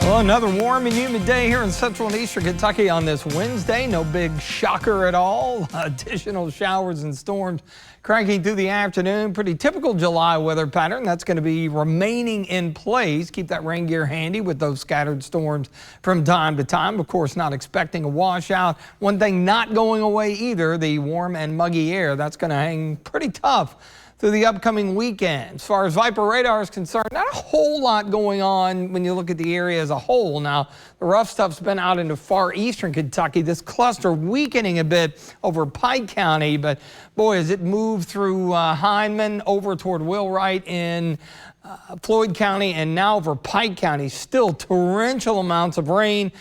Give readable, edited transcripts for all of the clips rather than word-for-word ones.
Well, another warm and humid day here in central and eastern Kentucky on this Wednesday. No big shocker at all. Additional showers and storms cranking through the afternoon. Pretty typical July weather pattern. That's going to be remaining in place. Keep that rain gear handy with those scattered storms from time to time. Of course, not expecting a washout. One thing not going away either, the warm and muggy air. That's going to hang pretty tough through the upcoming weekend. As far as Viper radar is concerned, not a whole lot going on when you look at the area as a whole. Now, the rough stuff's been out into far eastern Kentucky. This cluster weakening a bit over Pike County, but boy, as it moved through Hindman over toward Wheelwright in Floyd County and now over Pike County, still torrential amounts of rain.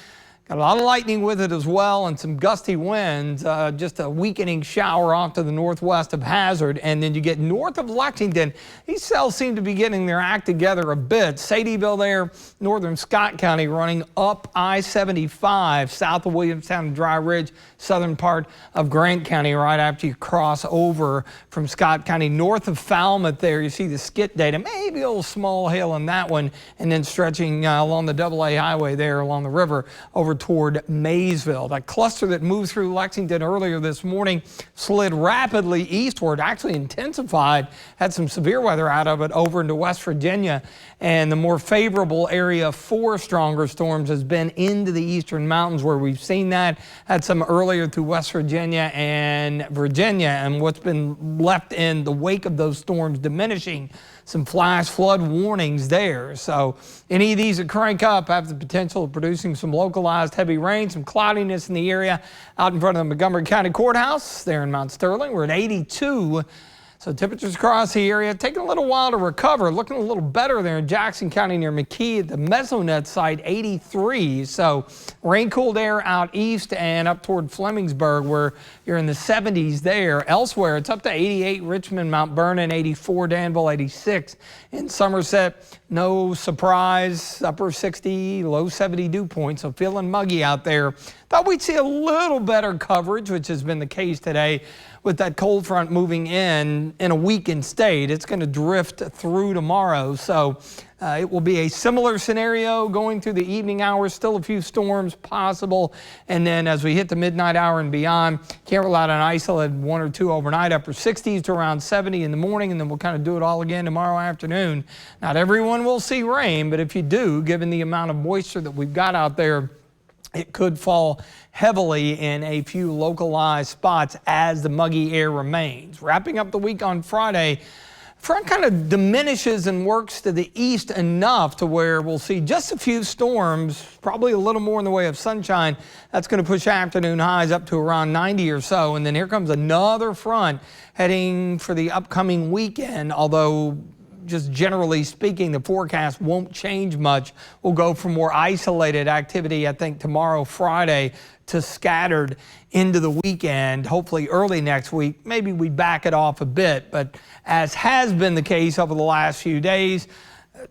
Got a lot of lightning with it as well and some gusty winds, just a weakening shower off to the northwest of Hazard. And then you get north of Lexington. These cells seem to be getting their act together a bit. Sadieville there, northern Scott County running up I-75, south of Williamstown and Dry Ridge, southern part of Grant County right after you cross over from Scott County. North of Falmouth there, you see the skit data, maybe a little small hail on that one, and then stretching along the AA highway there along the river over toward Maysville. That cluster that moved through Lexington earlier this morning slid rapidly eastward, actually intensified, had some severe weather out of it over into West Virginia. And the more favorable area for stronger storms has been into the eastern mountains where we've seen that. Had some earlier through West Virginia and Virginia, and what's been left in the wake of those storms diminishing. Some flash flood warnings there. So any of these that crank up have the potential of producing some localized heavy rain, some cloudiness in the area out in front of the Montgomery County Courthouse there in Mount Sterling. We're at 82. So temperatures across the area taking a little while to recover. Looking a little better there in Jackson County near McKee at the Mesonet site, 83. So rain cooled air out east and up toward Flemingsburg where you're in the 70s there. Elsewhere, it's up to 88, Richmond, Mount Vernon, 84, Danville, 86. In Somerset, no surprise, upper 60, low 70 dew points. So feeling muggy out there. Thought we'd see a little better coverage, which has been the case today. With that cold front moving in a weakened state, it's going to drift through tomorrow. So it will be a similar scenario going through the evening hours. Still a few storms possible. And then as we hit the midnight hour and beyond, can't rely on an isolated one or two overnight, upper 60s to around 70 in the morning. And then we'll kind of do it all again tomorrow afternoon. Not everyone will see rain, but if you do, given the amount of moisture that we've got out there, it could fall heavily in a few localized spots as the muggy air remains. Wrapping up the week on Friday, front kind of diminishes and works to the east enough to where we'll see just a few storms, probably a little more in the way of sunshine. That's going to push afternoon highs up to around 90 or so. And then here comes another front heading for the upcoming weekend, although just generally speaking, the forecast won't change much. We'll go from more isolated activity, I think, tomorrow, Friday, to scattered into the weekend, hopefully early next week. Maybe we back it off a bit, but as has been the case over the last few days,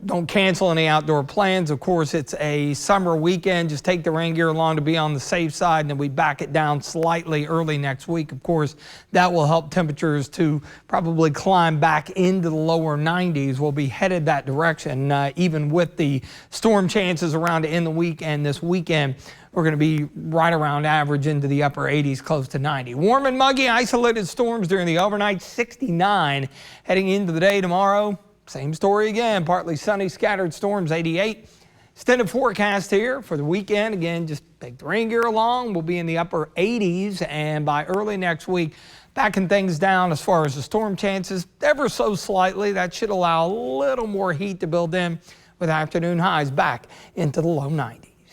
don't cancel any outdoor plans. Of course, it's a summer weekend. Just take the rain gear along to be on the safe side, and then we back it down slightly early next week. Of course, that will help temperatures to probably climb back into the lower 90s. We'll be headed that direction, even with the storm chances around to end the week and this weekend. We're going to be right around average into the upper 80s, close to 90. Warm and muggy, isolated storms during the overnight, 69. Heading into the day tomorrow, same story again, partly sunny, scattered storms, 88. Extended forecast here for the weekend. Again, just take the rain gear along. We'll be in the upper 80s, and by early next week, backing things down as far as the storm chances, ever so slightly. That should allow a little more heat to build in with afternoon highs back into the low 90s.